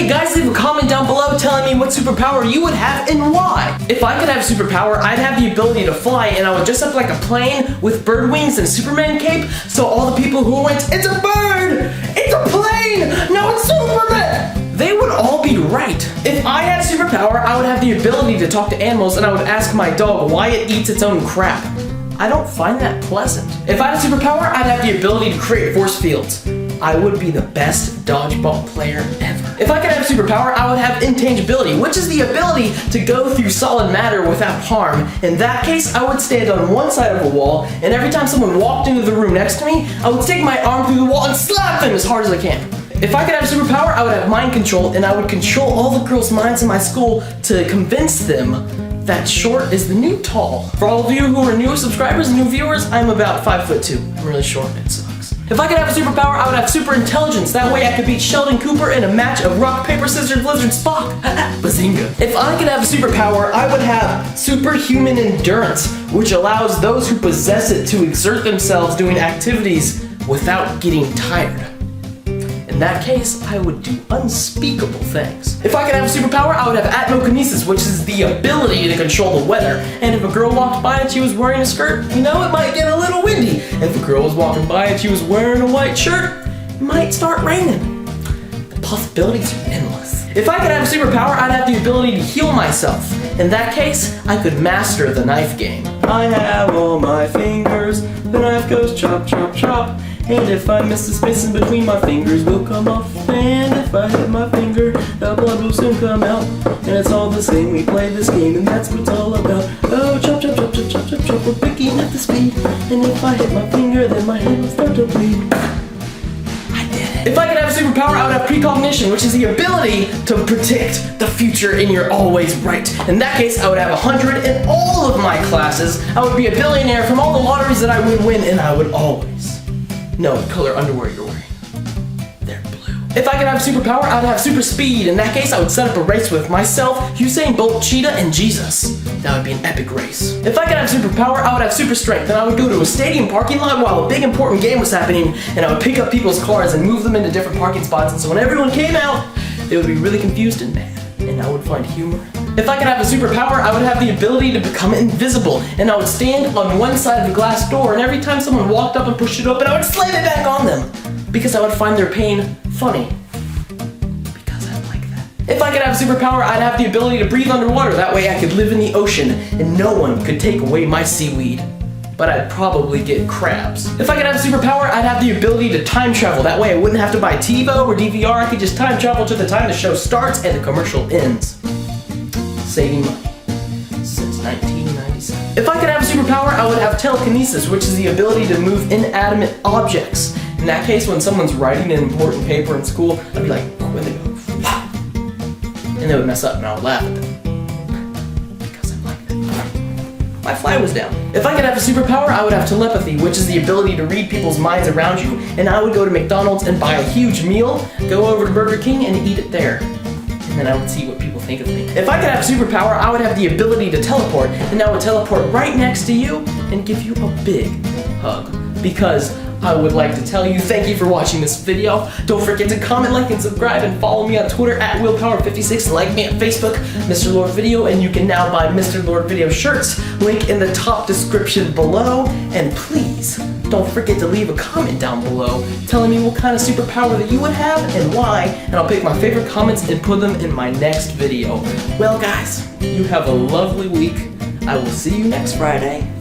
guys, leave a comment down below telling me what superpower you would have and why. If I could have a superpower, I'd have the ability to fly, and I would dress up like a plane with bird wings and Superman cape, so all the people who went, "It's a bird! It's a plane! No, it's Superman!" they would all be right. If I had a superpower, I would have the ability to talk to animals, and I would ask my dog why it eats its own crap. I don't find that pleasant. If I had a superpower, I'd have the ability to create force fields. I would be the best dodgeball player ever. If I could have a superpower, I would have intangibility, which is the ability to go through solid matter without harm. In that case, I would stand on one side of a wall, and every time someone walked into the room next to me, I would take my arm through the wall and slap them as hard as I can. If I could have a superpower, I would have mind control, and I would control all the girls' minds in my school to convince them that short is the new tall. For all of you who are new subscribers and new viewers, I'm about 5'2". I'm really short, it sucks. If I could have a superpower, I would have super intelligence. That way I could beat Sheldon Cooper in a match of rock, paper, scissors, lizard, Spock. Bazinga. If I could have a superpower, I would have superhuman endurance, which allows those who possess it to exert themselves doing activities without getting tired. In that case, I would do unspeakable things. If I could have a superpower, I would have atmokinesis, which is the ability to control the weather. And if a girl walked by and she was wearing a skirt, you know, it might get a little windy. If a girl was walking by and she was wearing a white shirt, it might start raining. The possibilities are endless. If I could have a superpower, I'd have the ability to heal myself. In that case, I could master the knife game. I have all my fingers, the knife goes chop, chop, chop. And if I miss the space in between, my fingers will come off. And if I hit my finger, the blood will soon come out. And it's all the same, we play this game, and that's what it's all about. Oh, chop, chop, chop, chop, chop, chop, chop, we're picking at the speed. And if I hit my finger, then my hand will start to bleed. I did it. If I could have a superpower, I would have precognition, which is the ability to predict the future, and you're always right. In that case, I would have 100 in all of my classes. I would be a billionaire from all the lotteries that I would win, and I would always know what color underwear you're wearing. They're blue. If I could have a superpower, I'd have super speed. In that case, I would set up a race with myself, Usain Bolt, Cheetah, and Jesus. That would be an epic race. If I could have a superpower, I would have super strength, and I would go to a stadium parking lot while a big important game was happening, and I would pick up people's cars and move them into different parking spots, and so when everyone came out, they would be really confused and mad, and I would find humor. If I could have a superpower, I would have the ability to become invisible, and I would stand on one side of the glass door, and every time someone walked up and pushed it open, I would slam it back on them, because I would find their pain funny. Because I like that. If I could have a superpower, I'd have the ability to breathe underwater. That way I could live in the ocean, and no one could take away my seaweed. But I'd probably get crabs. If I could have a superpower, I'd have the ability to time travel. That way I wouldn't have to buy TiVo or DVR. I could just time travel to the time the show starts and the commercial ends. Saving money since 1997. If I could have a superpower, I would have telekinesis, which is the ability to move inanimate objects. In that case, when someone's writing an important paper in school, I'd be like, oh, and they go, and they would mess up, and I would laugh at them. Because I like that. My fly was down. If I could have a superpower, I would have telepathy, which is the ability to read people's minds around you. And I would go to McDonald's and buy a huge meal, go over to Burger King, and eat it there. And then I would see what people think of me. If I could have a superpower, I would have the ability to teleport, and I would teleport right next to you and give you a big hug. Because I would like to tell you thank you for watching this video. Don't forget to comment, like, and subscribe, and follow me on Twitter at Willpower56. Like me on Facebook, Mr. Lord Video, and you can now buy Mr. Lord Video shirts. Link in the top description below. And please, don't forget to leave a comment down below telling me what kind of superpower that you would have and why, and I'll pick my favorite comments and put them in my next video. Well guys, you have a lovely week. I will see you next Friday.